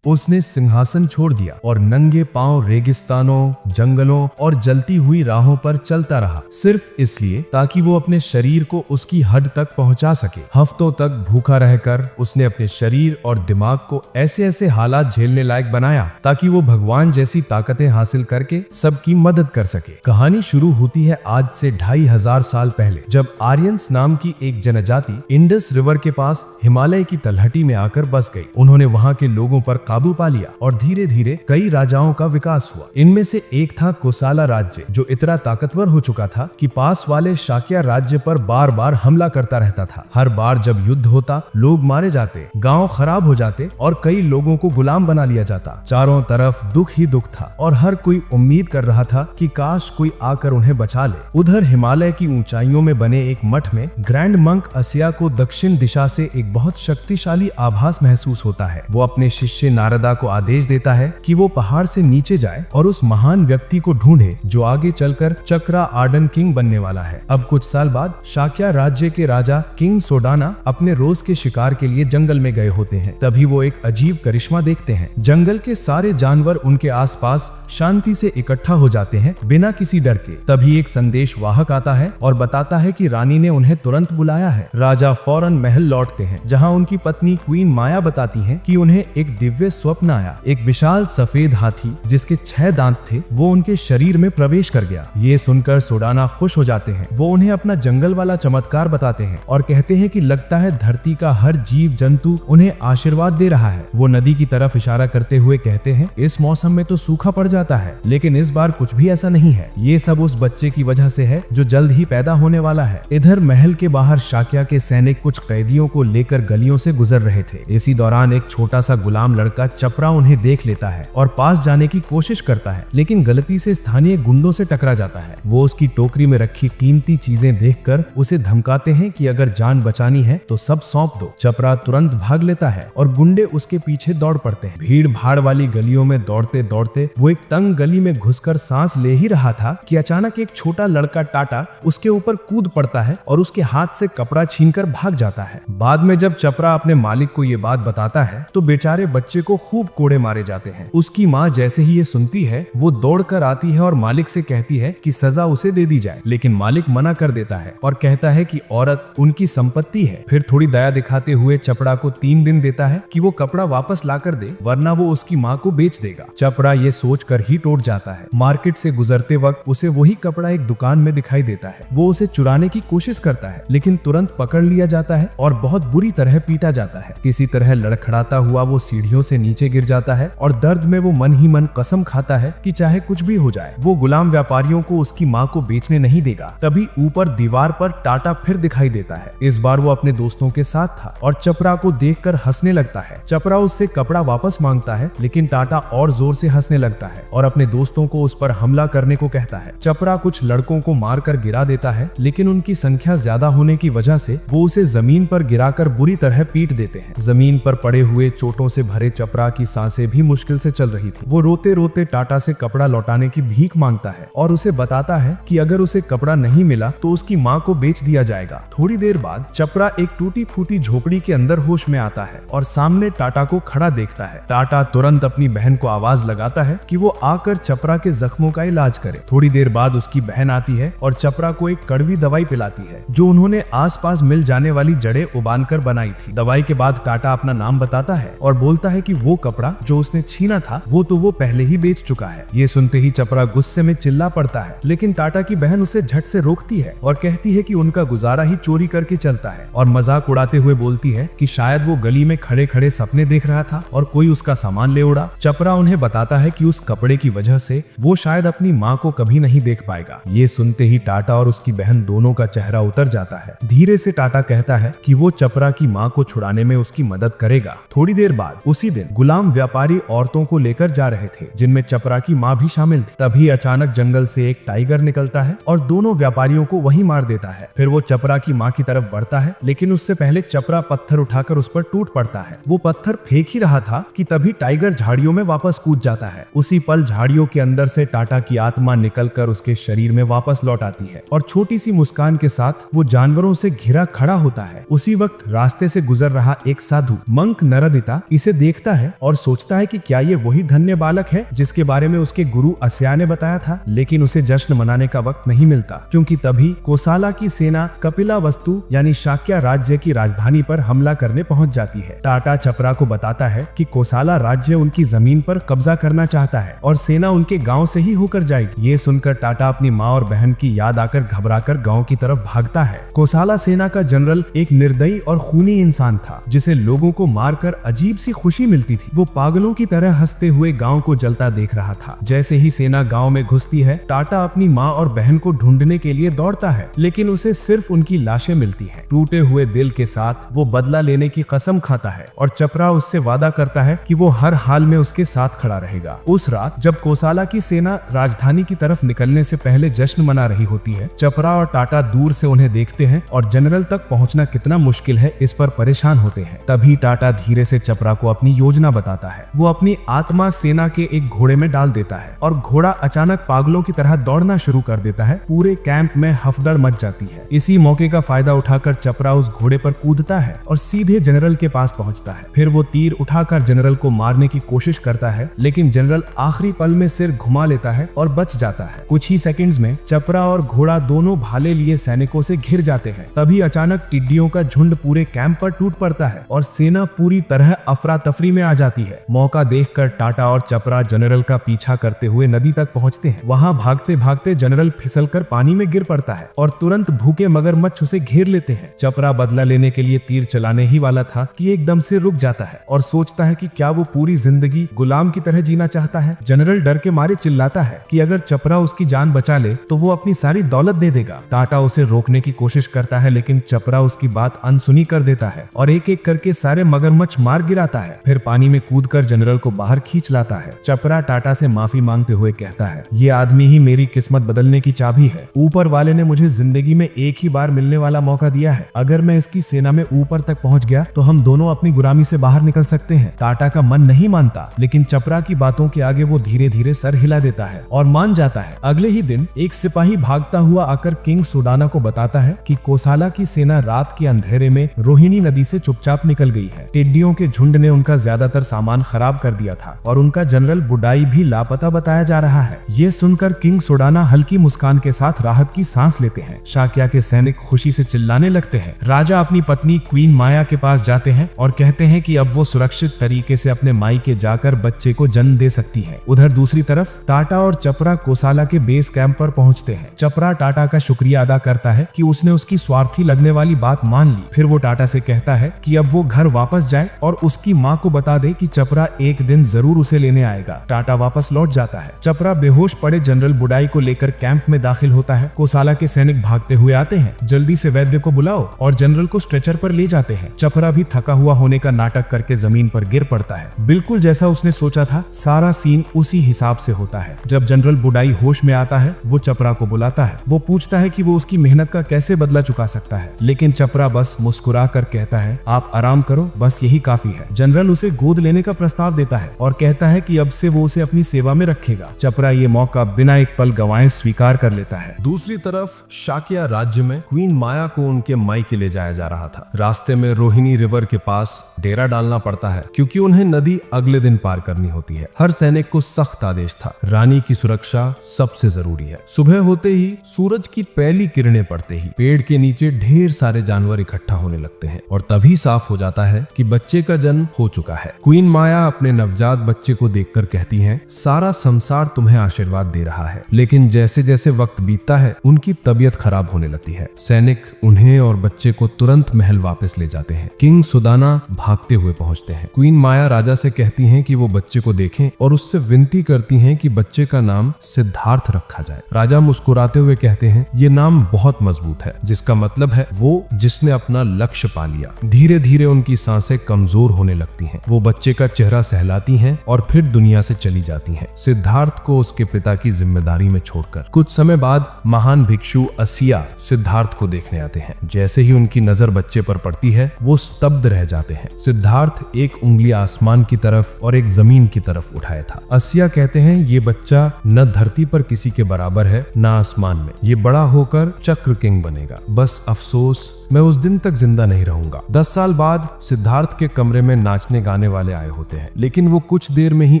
उसने सिंहासन छोड़ दिया और नंगे पांव रेगिस्तानों, जंगलों और जलती हुई राहों पर चलता रहा, सिर्फ इसलिए ताकि वो अपने शरीर को उसकी हद तक पहुंचा सके। हफ्तों तक भूखा रहकर उसने अपने शरीर और दिमाग को ऐसे ऐसे हालात झेलने लायक बनाया ताकि वो भगवान जैसी ताकतें हासिल करके सबकी मदद कर सके। कहानी शुरू होती है आज से 2500 साल पहले, जब आर्यंस नाम की एक जनजाति इंडस रिवर के पास हिमालय की तलहटी में आकर बस गई। उन्होंने वहां के लोगों पर काबू पा लिया और धीरे धीरे कई राजाओं का विकास हुआ। इनमें से एक था कोसाला राज्य, जो इतना ताकतवर हो चुका था कि पास वाले शाक्य राज्य पर बार बार हमला करता रहता था। हर बार जब युद्ध होता, लोग मारे जाते, गांव खराब हो जाते और कई लोगों को गुलाम बना लिया जाता। चारों तरफ दुख ही दुख था और हर कोई उम्मीद कर रहा था कि काश कोई आकर उन्हें बचा ले। उधर हिमालय की ऊंचाइयों में बने एक मठ में ग्रैंड मंक असिया को दक्षिण दिशा से एक बहुत शक्तिशाली आभास महसूस होता है। वो अपने शिष्य नारदा को आदेश देता है कि वो पहाड़ से नीचे जाए और उस महान व्यक्ति को ढूंढे जो आगे चलकर चक्रा आर्डन किंग बनने वाला है। अब कुछ साल बाद शाक्य राज्य के राजा किंग सोडाना अपने रोज के शिकार के लिए जंगल में गए होते हैं। तभी वो एक अजीब करिश्मा देखते हैं। जंगल के सारे जानवर उनके आसपास शांति से इकट्ठा हो जाते हैं बिना किसी डर के। तभी एक संदेश वाहक आता है और बताता है कि रानी ने उन्हें तुरंत बुलाया है। राजा फौरन महल लौटते हैं, जहाँ उनकी पत्नी क्वीन माया बताती है कि उन्हें एक दिव्य स्वप्न आया। एक विशाल सफेद हाथी जिसके 6 दांत थे, वो उनके शरीर में प्रवेश कर गया। ये सुनकर सोडाना खुश हो जाते हैं। वो उन्हें अपना जंगल वाला चमत्कार बताते हैं और कहते हैं कि लगता है धरती का हर जीव जंतु उन्हें आशीर्वाद दे रहा है। वो नदी की तरफ इशारा करते हुए कहते हैं, इस मौसम में तो सूखा पड़ जाता है, लेकिन इस बार कुछ भी ऐसा नहीं है। ये सब उस बच्चे की वजह से है जो जल्द ही पैदा होने वाला है। इधर महल के बाहर शाक्य के सैनिक कुछ कैदियों को लेकर गलियों से गुजर रहे थे। इसी दौरान एक छोटा सा गुलाम लड़का चपरा उन्हें देख लेता है और पास जाने की कोशिश करता है, लेकिन गलती से स्थानीय गुंडों से टकरा जाता है। वो उसकी टोकरी में रखी कीमती चीजें देखकर उसे धमकाते हैं कि अगर जान बचानी है तो सब सौंप दो। चपरा तुरंत भाग लेता है और गुंडे उसके पीछे दौड़ पड़ते हैं। भीड़ भाड़ वाली गलियों में दौड़ते दौड़ते वो एक तंग गली में घुसकर सांस ले ही रहा था कि अचानक एक छोटा लड़का टाटा उसके ऊपर कूद पड़ता है और उसके हाथ से कपड़ा छीनकर भाग जाता है। बाद में जब चपरा अपने मालिक को ये बात बताता है तो बेचारे बच्चे को खूब कोड़े मारे जाते हैं। उसकी माँ जैसे ही ये सुनती है, वो दौड़कर आती है और मालिक से कहती है कि सजा उसे दे दी जाए, लेकिन मालिक मना कर देता है और कहता है कि औरत उनकी संपत्ति है। फिर थोड़ी दया दिखाते हुए चपड़ा को 3 दिन देता है कि वो कपड़ा वापस ला कर दे, वरना वो उसकी माँ को बेच देगा। चपड़ा ये सोचकर ही टूट जाता है। मार्केट से गुजरते वक्त उसे वही कपड़ा एक दुकान में दिखाई देता है। वो उसे चुराने की कोशिश करता है, लेकिन तुरंत पकड़ लिया जाता है और बहुत बुरी तरह पीटा जाता है। किसी तरह लड़खड़ाता हुआ वो सीढ़ियों से नीचे गिर जाता है और दर्द में वो मन ही मन कसम खाता है कि चाहे कुछ भी हो जाए वो गुलाम व्यापारियों को उसकी माँ को बेचने नहीं देगा। तभी ऊपर दीवार पर टाटा फिर दिखाई देता है। इस बार वो अपने दोस्तों के साथ था और चपरा को देखकर हंसने लगता है। चपरा उससे कपड़ा वापस मांगता है, लेकिन टाटा और जोर से हंसने लगता है और अपने दोस्तों को उस पर हमला करने को कहता है। चपरा कुछ लड़कों को मारकर गिरा देता है, लेकिन उनकी संख्या ज्यादा होने की वजह से वो उसे जमीन पर गिराकर बुरी तरह पीट देते हैं। जमीन पर पड़े हुए चोटों से भरे चपरा की सांसें भी मुश्किल से चल रही थी। वो रोते रोते टाटा से कपड़ा लौटाने की भीख मांगता है और उसे बताता है कि अगर उसे कपड़ा नहीं मिला तो उसकी माँ को बेच दिया जाएगा। थोड़ी देर बाद चपरा एक टूटी फूटी झोपड़ी के अंदर होश में आता है और सामने टाटा को खड़ा देखता है। टाटा तुरंत अपनी बहन को आवाज लगाता है कि वो आकर चपरा के जख्मों का इलाज करे। थोड़ी देर बाद उसकी बहन आती है और चपरा को एक कड़वी दवाई पिलाती है जो उन्होंने आसपास मिल जाने वाली जड़ें उबालकर बनाई थी। दवाई के बाद टाटा अपना नाम बताता है और बोलता है कि वो कपड़ा जो उसने छीना था वो पहले ही बेच चुका है। ये सुनते ही चपरा गुस्से में चिल्ला पड़ता है, लेकिन टाटा की बहन उसे झट से रोकती है और कहती है कि उनका गुजारा ही चोरी करके चलता है और मजाक उड़ाते हुए बोलती है कि शायद वो गली में खड़े खड़े सपने देख रहा था और कोई उसका सामान ले उड़ा। चपरा उन्हें बताता है कि उस कपड़े की वजह से वो शायद अपनी माँ को कभी नहीं देख पाएगा। ये सुनते ही टाटा और उसकी बहन दोनों का चेहरा उतर जाता है। धीरे से टाटा कहता है कि वो चपरा की माँ को छुड़ाने में उसकी मदद करेगा। थोड़ी देर बाद उसी दिन गुलाम व्यापारी औरतों को लेकर जा रहे थे, जिनमें चपरा की माँ भी शामिल थी। तभी अचानक जंगल से एक टाइगर निकलता है और दोनों व्यापारियों को वहीं मार देता है। फिर वो चपरा की माँ की तरफ बढ़ता है, लेकिन उससे पहले चपरा पत्थर उठाकर उस पर टूट पड़ता है। वो पत्थर फेंक ही रहा था कि तभी टाइगर झाड़ियों में वापस कूद जाता है। उसी पल झाड़ियों के अंदर से टाटा की आत्मा निकलकर उसके शरीर में वापस लौट आती है और छोटी सी मुस्कान के साथ वो जानवरों से घिरा खड़ा होता है। उसी वक्त रास्ते से गुजर रहा एक साधु मंक नरदिता इसे देखता है और सोचता है कि क्या ये वही धन्य बालक है जिसके बारे में उसके गुरु अस्या ने बताया था। लेकिन उसे जश्न मनाने का वक्त नहीं मिलता, क्योंकि तभी कोसाला की सेना कपिलावस्तु यानी शाक्य राज्य की राजधानी पर हमला करने पहुंच जाती है। टाटा चपरा को बताता है कि कोसाला राज्य उनकी जमीन पर कब्जा करना चाहता है और सेना उनके गांव से ही होकर जाएगी। ये सुनकर टाटा अपनी माँ और बहन की याद आकर घबराकर गांव की तरफ भागता है। कोसाला सेना का जनरल एक निर्दयी और खूनी इंसान था, जिसे लोगों को मारकर अजीब सी खुशी मिलती थी। वो पागलों की तरह हंसते हुए गांव को जलता देख रहा था। जैसे ही सेना गांव में घुसती है, टाटा अपनी माँ और बहन को ढूंढने के लिए दौड़ता है, लेकिन उसे सिर्फ उनकी लाशें मिलती हैं। टूटे हुए दिल के साथ वो बदला लेने की कसम खाता है और चपरा उससे वादा करता है कि वो हर हाल में उसके साथ खड़ा रहेगा। उस रात जब कोसाला की सेना राजधानी की तरफ निकलने से पहले जश्न मना रही होती है, चपरा और टाटा दूर से उन्हें देखते हैं और जनरल तक पहुंचना कितना मुश्किल है इस पर परेशान होते हैं। तभी टाटा धीरे से चपरा को अपनी योजना बताता है। वो अपनी आत्मा सेना के एक घोड़े में डाल देता है और घोड़ा अचानक पागलों की तरह दौड़ना शुरू कर देता है। पूरे कैंप में हफदड़ मच जाती है। इसी मौके का फायदा उठाकर चपरा उस घोड़े पर कूदता है और सीधे जनरल के पास पहुंचता है। फिर वो तीर उठाकर जनरल को मारने की कोशिश करता है, लेकिन जनरल आखिरी पल में सिर घुमा लेता है और बच जाता है। कुछ ही सेकंड्स में चपरा और घोड़ा दोनों भाले लिए सैनिकों से घिर जाते हैं। तभी अचानक टिड्डियों का झुंड पूरे कैंप पर टूट पड़ता है और सेना पूरी तरह अफरा तफरी में आ जाती है। मौका देखकर टाटा और चपरा जनरल का पीछा करते हुए नदी तक पहुंचते हैं। वहां भागते भागते जनरल फिसलकर पानी में गिर पड़ता है और तुरंत भूखे मगरमच्छ उसे घेर लेते हैं। चपरा बदला लेने के लिए तीर चलाने ही वाला था कि एकदम से रुक जाता है और सोचता है कि क्या वो पूरी जिंदगी गुलाम की तरह जीना चाहता है। जनरल डर के मारे चिल्लाता है कि अगर चपरा उसकी जान बचा ले तो वो अपनी सारी दौलत दे देगा। टाटा उसे रोकने की कोशिश करता है, लेकिन चपरा उसकी बात अनसुनी कर देता है और एक एक करके सारे मगरमच्छ मार गिराता है। फिर पानी में कूदकर जनरल को बाहर खींच लाता है। चपरा टाटा से माफी मांगते हुए कहता है, ये आदमी ही मेरी किस्मत बदलने की चाबी है। ऊपर वाले ने मुझे जिंदगी में एक ही बार मिलने वाला मौका दिया है। अगर मैं इसकी सेना में ऊपर तक पहुंच गया तो हम दोनों अपनी गुलामी से बाहर निकल सकते हैं। टाटा का मन नहीं मानता, लेकिन चपरा की बातों के आगे वो धीरे धीरे सर हिला देता है और मान जाता है। अगले ही दिन एक सिपाही भागता हुआ आकर किंग सुडाना को बताता है कि कोसाला की सेना रात के अंधेरे में रोहिणी नदी से चुपचाप निकल गई है। टिड्डियों के झुंड ने उनका ज्यादातर सामान खराब कर दिया था और उनका जनरल बुडाई भी लापता बताया जा रहा है। ये सुनकर किंग सुडाना हल्की मुस्कान के साथ राहत की सांस लेते हैं। शाक्या के सैनिक खुशी से चिल्लाने लगते हैं। राजा अपनी पत्नी क्वीन माया के पास जाते हैं और कहते हैं कि अब वो सुरक्षित तरीके से अपने मायके जाकर बच्चे को जन्म दे सकती है। उधर दूसरी तरफ टाटा और चपरा कोसाला के बेस कैंप पर पहुंचते हैं। चपरा टाटा का शुक्रिया अदा करता है कि उसने उसकी स्वार्थी लगने वाली बात मान ली। फिर वो टाटा से कहता है कि अब वो घर वापस जाए और उसकी माँ को बता दे कि चपरा एक दिन जरूर उसे लेने आएगा। टाटा वापस लौट जाता है। चपरा बेहोश पड़े जनरल बुडाई को लेकर कैंप में दाखिल होता है। कोसाला के सैनिक भागते हुए आते हैं। जल्दी से वैद्य को बुलाओ और जनरल को स्ट्रेचर पर ले जाते हैं। चपरा भी थका हुआ होने का नाटक करके जमीन पर गिर पड़ता है। बिल्कुल जैसा उसने सोचा था, सारा सीन उसी हिसाब से होता है। जब जनरल बुडाई होश में आता है, वो चपरा को बुलाता है। वो पूछता है कि वो उसकी मेहनत का कैसे बदला चुका सकता है, लेकिन चपरा बस मुस्कुरा कर कहता है, आप आराम करो, बस यही काफी है। जनरल उसे गोद लेने का प्रस्ताव देता है और कहता है कि अब से वो उसे अपनी सेवा में रखेगा। चपरा ये मौका बिना एक पल गंवाए स्वीकार कर लेता है। दूसरी तरफ शाक्या राज्य में क्वीन माया को उनके मायके ले जाया जा रहा था। रास्ते में रोहिणी रिवर के पास डेरा डालना पड़ता है, क्योंकि उन्हें नदी अगले दिन पार करनी होती है। हर सैनिक को सख्त आदेश था, रानी की सुरक्षा सबसे जरूरी है। सुबह होते ही सूरज की पहली किरणें पड़ते ही पेड़ के नीचे ढेर सारे जानवर इकट्ठा होने लगते हैं और तभी साफ हो जाता है कि बच्चे का जन्म हो चुका है। क्वीन माया अपने नवजात बच्चे को देखकर कहती हैं, सारा संसार तुम्हें आशीर्वाद दे रहा है। लेकिन जैसे जैसे वक्त बीतता है, उनकी तबीयत खराब होने लगती है। सैनिक उन्हें और बच्चे को तुरंत महल वापस ले जाते हैं। किंग सुदाना भागते हुए पहुंचते हैं। क्वीन माया राजा से कहती हैं कि वो बच्चे को देखें और उससे विनती करती हैं कि बच्चे का नाम सिद्धार्थ रखा जाए। राजा मुस्कुराते हुए कहते हैं, ये नाम बहुत मजबूत है, जिसका मतलब है वो जिसने अपना लक्ष्य पा लिया। धीरे धीरे उनकी सांसें कमजोर होने लगती हैं। वो बच्चे का चेहरा सहलाती हैं और फिर दुनिया से चली जाती हैं, सिद्धार्थ को उसके पिता की जिम्मेदारी में छोड़कर। कुछ समय बाद महान भिक्षु असिया सिद्धार्थ को देखने आते हैं। जैसे ही उनकी नजर बच्चे पर पड़ती है, वो स्तब्ध रह जाते हैं। सिद्धार्थ एक उंगली आसमान की तरफ और एक जमीन की तरफ उठाया था। असिया कहते हैं, ये बच्चा न धरती पर किसी के बराबर है, न आसमान में। ये बड़ा होकर चक्र किंग बनेगा। बस अफसोस मैं उस दिन तक जिंदा नहीं रहूंगा। 10 साल बाद सिद्धार्थ के कमरे में नाचने गाने लुटाने वाले आए होते हैं, लेकिन वो कुछ देर में ही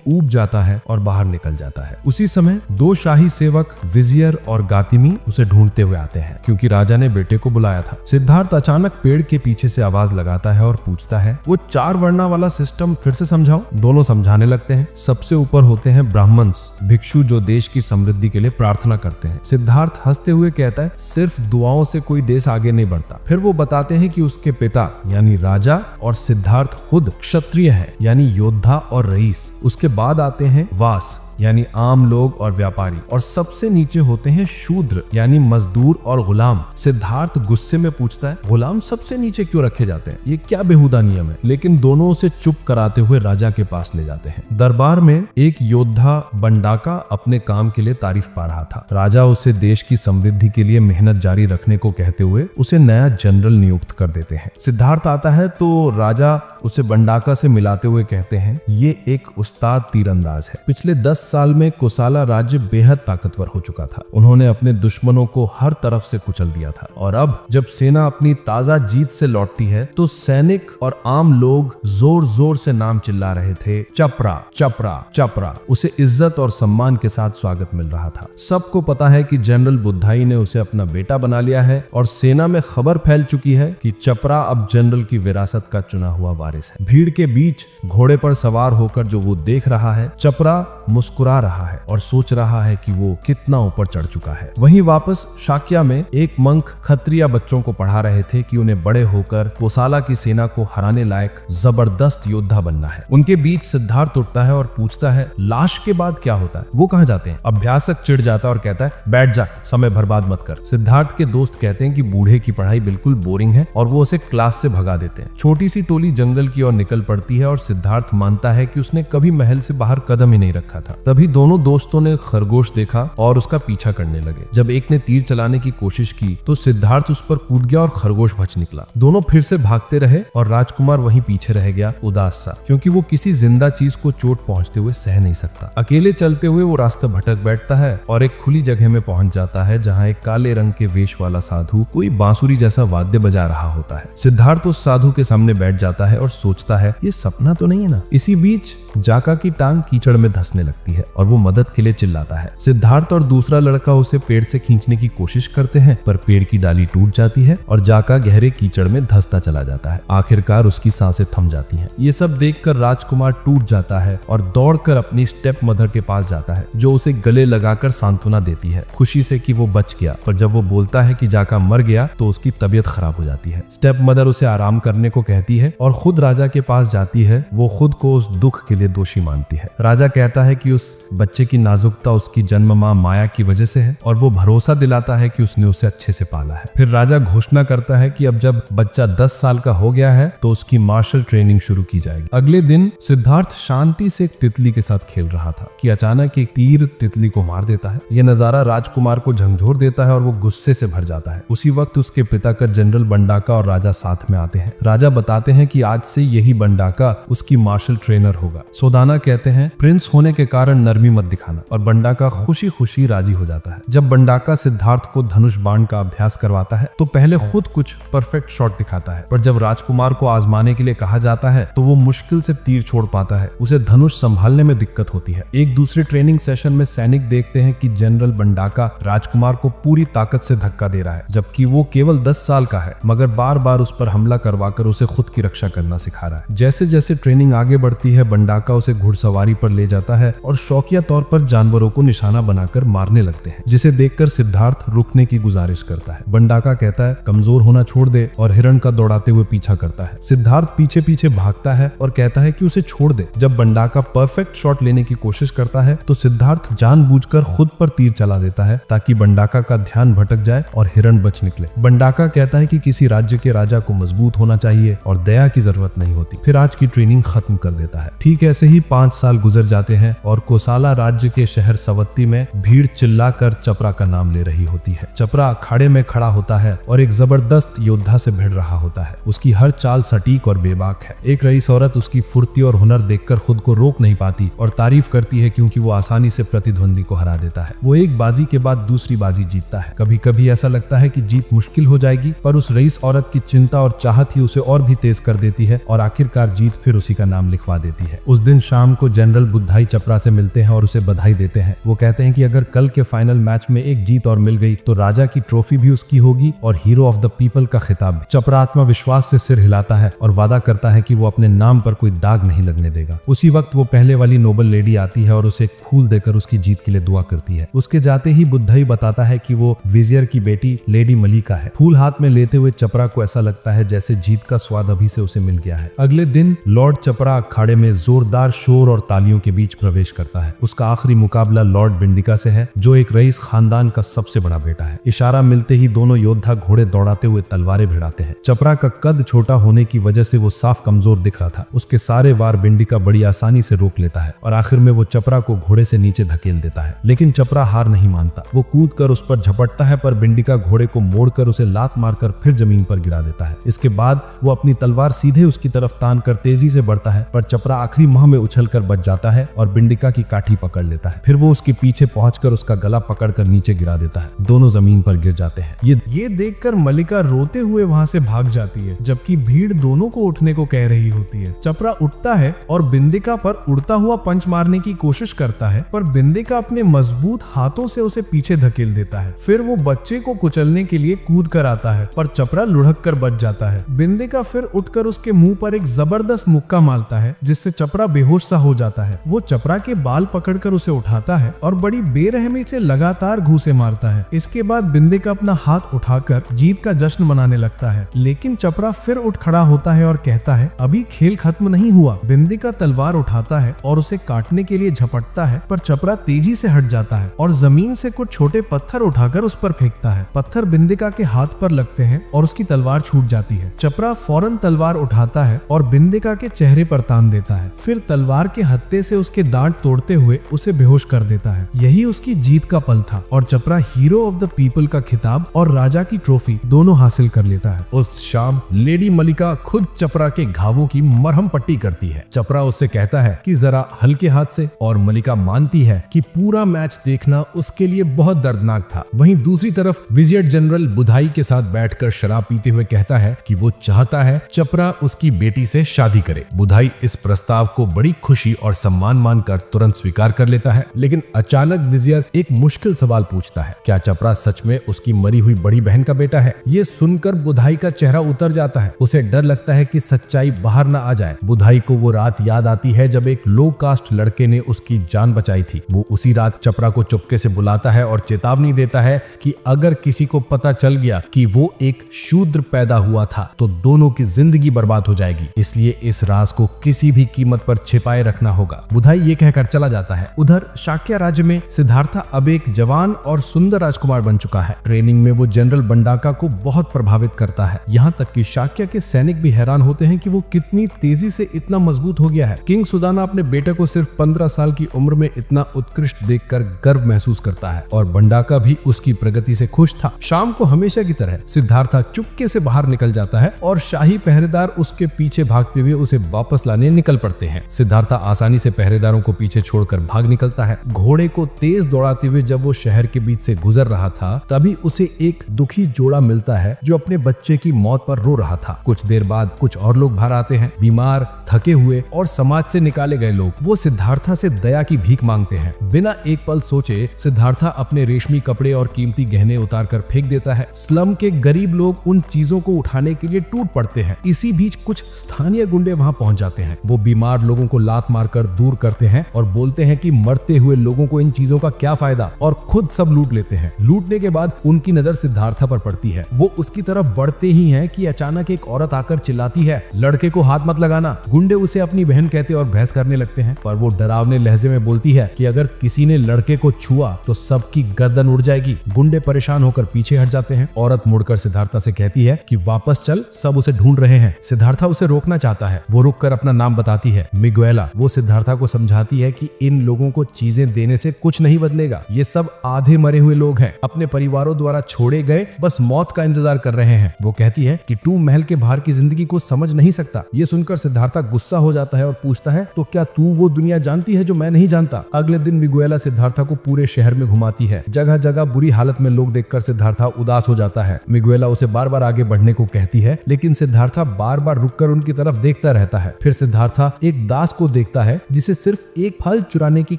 ऊब जाता है और बाहर निकल जाता है। उसी समय दो शाही सेवक विजियर और गातिमी उसे ढूंढते हुए आते हैं, क्योंकि राजा ने बेटे को बुलाया था। सिद्धार्थ अचानक पेड़ के पीछे से आवाज लगाता है और पूछता है, वो 4 वर्णा वाला सिस्टम फिर से समझाओ। दोनों समझाने लगते हैं। सबसे ऊपर होते हैं ब्राह्मण्स, भिक्षु जो देश की समृद्धि के लिए प्रार्थना करते हैं। सिद्धार्थ हंसते हुए कहता है, सिर्फ दुआओं से कोई देश आगे नहीं बढ़ता। फिर वो बताते हैं कि उसके पिता यानी राजा और सिद्धार्थ खुद क्षत्रिय है, यानी योद्धा और रईस। उसके बाद आते हैं वास यानी आम लोग और व्यापारी, और सबसे नीचे होते हैं शूद्र यानी मजदूर और गुलाम। सिद्धार्थ गुस्से में पूछता है, गुलाम सबसे नीचे क्यों रखे जाते हैं? ये क्या बेहुदा नियम है? लेकिन दोनों उसे चुप कराते हुए राजा के पास ले जाते हैं। दरबार में एक योद्धा बंडाका अपने काम के लिए तारीफ पा रहा था। राजा उसे देश की समृद्धि के लिए मेहनत जारी रखने को कहते हुए उसे नया जनरल नियुक्त कर देते हैं। सिद्धार्थ आता है तो राजा उसे बंडाका से मिलाते हुए कहते हैं, ये एक उस्ताद तीरंदाज है। पिछले 10 साल में कोसाला राज्य बेहद ताकतवर हो चुका था। उन्होंने अपने दुश्मनों को हर तरफ से कुचल दिया था, और अब जब सेना अपनी ताजा जीत से लौटती है तो सैनिक और आम लोग जोर जोर से नाम चिल्ला रहे थे, चपरा चपरा चपरा। उसे इज्जत और सम्मान के साथ स्वागत मिल रहा था। सबको पता है कि जनरल बुद्धाई ने उसे अपना बेटा बना लिया है, और सेना में खबर फैल चुकी है कि चपरा अब जनरल की विरासत का चुना हुआ वारिस है। भीड़ के बीच घोड़े पर सवार होकर जो वो देख रहा है, चपरा मुस्कुरा रहा है और सोच रहा है कि वो कितना ऊपर चढ़ चुका है। वहीं वापस शाक्या में एक मंक खत्रिया बच्चों को पढ़ा रहे थे कि उन्हें बड़े होकर कोसाला की सेना को हराने लायक जबरदस्त योद्धा बनना है। उनके बीच सिद्धार्थ उठता है और पूछता है, लाश के बाद क्या होता है? वो कहाँ जाते हैं? अभ्यासक चिढ़ जाता है और कहता है, बैठ जा, समय बर्बाद मत कर। सिद्धार्थ के दोस्त कहते हैं कि बूढ़े की पढ़ाई बिल्कुल बोरिंग है और वो उसे क्लास से भगा देते हैं। छोटी सी टोली जंगल की ओर निकल पड़ती है और सिद्धार्थ मानता है कि उसने कभी महल से बाहर कदम ही नहीं रखा था। तभी दोनों दोस्तों ने खरगोश देखा और उसका पीछा करने लगे। जब एक ने तीर चलाने की कोशिश की तो सिद्धार्थ उस पर कूद गया और खरगोश बच निकला। दोनों फिर से भागते रहे और राजकुमार वहीं पीछे रह गया, उदास सा, क्योंकि वो किसी जिंदा चीज को चोट पहुंचते हुए सह नहीं सकता। अकेले चलते हुए वो रास्ता भटक बैठता है और एक खुली जगह में पहुंच जाता है, जहाँ एक काले रंग के वेश वाला साधु कोई बांसुरी जैसा वाद्य बजा रहा होता है। सिद्धार्थ उस साधु के सामने बैठ जाता है और सोचता है, ये सपना तो नहीं है ना। इसी बीच जाका की टांग कीचड़ में धंसने लगती है और वो मदद के लिए चिल्लाता है। सिद्धार्थ और दूसरा लड़का उसे पेड़ से खींचने की कोशिश करते हैं, पर पेड़ की डाली टूट जाती है और जाका गहरे कीचड़ में धंसता चला जाता है। आखिरकार उसकी सांसें थम जाती हैं। ये सब देखकर राजकुमार टूट जाता है और दौड़कर अपनी स्टेप मदर के पास जाता है, जो उसे गले लगाकर सांत्वना देती है, खुशी से कि वो बच गया। पर जब वो बोलता है कि जाका मर गया तो उसकी तबीयत खराब हो जाती है। स्टेप मदर उसे आराम करने को कहती है और खुद राजा के पास जाती है। वो खुद को उस दुख के लिए दोषी मानती है। राजा कहता है कि उस बच्चे की नाजुकता उसकी जन्म मां माया की वजह से है, और वो भरोसा दिलाता है कि उसने उसे अच्छे से पाला है। फिर राजा घोषणा करता है कि अब जब बच्चा 10 साल का हो गया है तो उसकी मार्शल ट्रेनिंग शुरू की जाएगी। अगले दिन सिद्धार्थ शांति से एक तितली के साथ खेल रहा था कि अचानक एक तीर तितली को मार देता है। यह नजारा राजकुमार को झंझोर देता है और वो गुस्से से भर जाता है। उसी वक्त उसके पिता का जनरल बंडाका और राजा साथ में आते हैं। राजा बताते हैं कि आज से यही बंडाका उसकी मार्शल ट्रेनर होगा। सोदाना कहते हैं, प्रिंस होने के कारण नरमी मत दिखाना, और बंडाका खुशी खुशी राजी हो जाता है। जब बंडाका सिद्धार्थ को धनुष बाण का अभ्यास करवाता है तो पहले खुद कुछ परफेक्ट शॉट दिखाता है, पर जब राजकुमार को आजमाने के लिए कहा जाता है तो वो मुश्किल से तीर छोड़ पाता है। उसे धनुष संभालने में दिक्कत होती है। एक दूसरे ट्रेनिंग सेशन में सैनिक देखते हैं कि जनरल बंडाका राजकुमार को पूरी ताकत से धक्का दे रहा है, जबकि वो केवल 10 साल का है, मगर बार बार उस पर हमला करवाकर उसे खुद की रक्षा करना सिखा रहा है। जैसे जैसे ट्रेनिंग आगे बढ़ती है, बंडाका उसे घुड़सवारी पर ले जाता है और शौकिया तौर पर जानवरों को निशाना बनाकर मारने लगते हैं, जिसे देखकर सिद्धार्थ रुकने की गुजारिश करता है। बंडाका कहता है, कमजोर होना छोड़ दे, और हिरण का दौड़ाते हुए पीछा करता है। सिद्धार्थ पीछे पीछे भागता है और कहता है कि उसे छोड़ दे। जब बंडाका परफेक्ट शॉट लेने की कोशिश करता है तो सिद्धार्थ जानबूझकर खुद पर तीर चला देता है ताकि बंडाका का ध्यान भटक जाए और हिरण बच निकले। बंडाका कहता है कि किसी राज्य के राजा को मजबूत होना चाहिए और दया की जरूरत नहीं होती। फिर आज की ट्रेनिंग खत्म कर देता है। ठीक ऐसे ही 5 साल गुजर जाते हैं और कोसाला राज्य के शहर सवत्ती में भीड़ चिल्लाकर चपरा का नाम ले रही होती है। चपरा अखाड़े में खड़ा होता है और एक जबरदस्त योद्धा से भिड़ रहा होता है। उसकी हर चाल सटीक और बेबाक है। एक रईस औरत उसकी फुर्ती और हुनर देखकर खुद को रोक नहीं पाती और तारीफ करती है, क्योंकि वो आसानी से प्रतिद्वंदी को हरा देता है। वो एक बाजी के बाद दूसरी बाजी जीतता है। कभी कभी ऐसा लगता है कि जीत मुश्किल हो जाएगी, पर उस रईस औरत की चिंता और चाहत ही उसे और भी तेज कर देती है और आखिरकार जीत फिर उसी का नाम लिखवा देती है। उस दिन शाम को जनरल बुद्धाई चपरा से मिलते हैं और उसे बधाई देते हैं। वो कहते हैं कि अगर कल के फाइनल मैच में एक जीत और मिल गई तो राजा की ट्रॉफी भी उसकी होगी और हीरो ऑफ द पीपल का खिताब भी। चपरा आत्मविश्वास से सिर हिलाता है और वादा करता है कि वो अपने नाम पर कोई दाग नहीं लगने देगा। उसी वक्त वो पहले वाली नोबल लेडी आती है और उसे एक फूल देकर उसकी जीत के लिए दुआ करती है। उसके जाते ही बुद्धाई बताता है कि वो विजियर की बेटी लेडी मलिका है। फूल हाथ में लेते हुए चपरा को ऐसा लगता है जैसे जीत का स्वाद अभी से उसे मिल गया है। अगले दिन लॉर्ड चपरा अखाड़े में जोरदार शोर और तालियों के बीच प्रवेश करता है। उसका आखिरी मुकाबला लॉर्ड बिंडिका से है, जो एक रईस खानदान का सबसे बड़ा बेटा है। इशारा मिलते ही दोनों योद्धा घोड़े दौड़ाते हुए तलवारें भिड़ाते हैं। चपरा का कद छोटा होने की वजह से वो साफ कमजोर दिख रहा था। उसके सारे वार बिंडिका बड़ी आसानी से रोक लेता है और आखिर में वो चपरा को घोड़े से नीचे धकेल देता है। लेकिन चपरा हार नहीं मानता। वो कूद कर उस पर झपटता है, पर बिंडिका घोड़े को मोड़कर उसे लात मारकर फिर जमीन पर गिरा देता है। इसके बाद वो अपनी तलवार सीधे उसकी तरफ तान कर तेजी से बढ़ता है, पर चपरा आखिरी माह में उछलकर बच जाता है और बिंडिका की काठी पकड़ लेता है। फिर वो उसके पीछे पहुंचकर उसका गला पकड़कर नीचे गिरा देता है। दोनों जमीन पर गिर जाते हैं। ये देखकर मलिका रोते हुए वहां से भाग जाती है, जबकि भीड़ दोनों को उठने को कह रही होती है। चपरा उठता है और बिंदिका पर उड़ता हुआ पंच मारने की कोशिश करता है, पर बिंदिका अपने मजबूत हाथों से उसे पीछे धकेल देता है। फिर वो बच्चे को कुचलने के लिए कूद कर आता है, पर चपरा लुढ़क कर बच जाता है। बिंदिका फिर उठकर उसके मुंह पर एक जबरदस्त मुक्का मारता है, जिससे चपरा बेहोश सा हो जाता है। वो चपरा के बाल पकड़कर उसे उठाता है और बड़ी बेरहमी से लगातार घूंसे मारता है। इसके बाद बिंदिका अपना हाथ उठाकर जीत का जश्न मनाने लगता है, लेकिन चपरा फिर उठ खड़ा होता है और कहता है, अभी खेल खत्म नहीं हुआ। बिंदिका तलवार उठाता है और उसे काटने के लिए झपटता है, पर चपरा तेजी से हट जाता है और जमीन से कुछ छोटे पत्थर उठाकर उस पर फेंकता है। पत्थर बिंदिका के हाथ पर लगते हैं और उसकी तलवार छूट जाती है। चपरा फौरन तलवार उठाता है और बिंदिका के चेहरे पर तान देता है। फिर तलवार के हत्थे से उसके दांत तोड़ते हुए उसे बेहोश कर देता है। यही उसकी जीत का पल था और चपरा हीरो ऑफ द पीपल का खिताब और राजा की ट्रॉफी दोनों हासिल कर लेता है। उस शाम लेडी मलिका खुद चपरा के घावों की मरहम पट्टी करती है। चपरा उससे कहता है कि जरा हल्के हाथ से, और मलिका मानती है कि पूरा मैच देखना उसके लिए बहुत दर्दनाक था। वहीं दूसरी तरफ विजियर जनरल बुधाई के साथ बैठकर शराब पीते हुए कहता है कि वो चाहता है चपरा उसकी बेटी से शादी करे। बुधाई इस प्रस्ताव को बड़ी खुशी और सम्मान मानकर तुरंत स्वीकार कर लेता है, लेकिन अचानक विजियर एक मुश्किल सवाल पूछता है, क्या चपरा सच में उसकी मरी हुई बड़ी बहन का बेटा है? ये सुनकर बुधाई का चेहरा उतर जाता है। उसे डर लगता है कि सच्चाई बाहर न आ जाए। बुधाई को वो रात याद आती है जब एक लो कास्ट लड़के ने उसकी जान बचाई थी। वो उसी रात चपरा को चुपके से बुलाता है और चेतावनी देता है कि अगर किसी को पता चल गया कि वो एक शूद्र पैदा हुआ था तो दोनों की जिंदगी बर्बाद हो जाएगी, इसलिए इस राज को किसी भी कीमत पर छिपाए रखना होगा। बुधाई ये कहकर चला जाता है। उधर शाक्य राज्य में सिद्धार्था अब एक जवान और सुंदर राजकुमार बन चुका है। ट्रेनिंग में वो जनरल बंडाका को बहुत प्रभावित करता है, यहाँ तक कि शाक्य के सैनिक भी हैरान होते हैं कि वो कितनी तेजी से इतना मजबूत हो गया है। किंग सुदाना अपने बेटे को सिर्फ 15 साल की उम्र में इतना उत्कृष्ट देखकर गर्व महसूस करता है और बंडाका भी उसकी प्रगति से खुश था। शाम को हमेशा की तरह सिद्धार्था चुपके से बाहर निकल जाता है और शाही पहरेदार उसके पीछे भागते हुए उसे वापस लाने निकल पड़ते हैं। सिद्धार्था आसानी से पहरेदारों को पीछे छोड़कर भाग निकलता है। घोड़े को तेज दौड़ाते हुए जब वो शहर के बीच से गुजर रहा था, तभी उसे एक दुखी जोड़ा मिलता है जो अपने बच्चे की मौत पर रो रहा था। कुछ देर बाद कुछ और लोग बाहर आते हैं, बीमार, थके हुए और समाज से निकाले गए लोग। वो सिद्धार्था से दया की भीख मांगते हैं। बिना एक पल सोचे सिद्धार्था अपने रेशमी कपड़े और कीमती गहने उतार कर फेंक देता है। स्लम के गरीब लोग उन चीजों को उठाने के लिए टूट पड़ते हैं। इसी बीच कुछ स्थानीय गुंडे वहां पहुंच जाते हैं। वो बीमार लोगों को लात मारकर दूर करते हैं और बोलते हैं कि मरते हुए लोगों को इन चीजों का क्या फायदा, और खुद सब लूट लेते हैं। लूटने के बाद उनकी नजर सिद्धार्था पर पड़ती है। वो उसकी तरफ बढ़ते ही हैं कि अचानक एक औरत आकर चिल्लाती है, लड़के को हाथ मत लगाना। गुंडे उसे अपनी बहन कहते और बहस करने लगते हैं, पर वो डरावने लहजे में बोलती है कि अगर किसी ने लड़के को छुआ तो सबकी गर्दन उड़ जाएगी। गुंडे परेशान होकर पीछे हट जाते हैं। औरत मुड़कर सिद्धार्था से कहती है कि वापस चल, सब उसे ढूंढ रहे हैं। सिद्धार्था उसे रोकना चाहता है। वो रुककर अपना नाम बताती है, मिगुएला। वो सिद्धार्था को समझाती समझाती है कि इन लोगों को चीजें देने से कुछ नहीं बदलेगा, ये सब आधे मरे हुए लोग हैं, अपने परिवारों द्वारा छोड़े गए, बस मौत का इंतजार कर रहे हैं। वो कहती है कि तू महल के बाहर की जिंदगी को समझ नहीं सकता। ये सुनकर सिद्धार्था गुस्सा हो जाता है और पूछता है, तो क्या तू वो दुनिया जानती है जो मैं नहीं जानता? अगले दिन मिगुएला सिद्धार्था को पूरे शहर में घुमाती है। जगह जगह बुरी हालत में लोग देखकर सिद्धार्था उदास हो जाता है। मिगुएला उसे बार बार आगे बढ़ने को कहती है, लेकिन सिद्धार्था बार बार रुककर उनकी तरफ देखता रहता है। फिर सिद्धार्था एक दास को देखता है जिसे सिर्फ एक फल चुराने की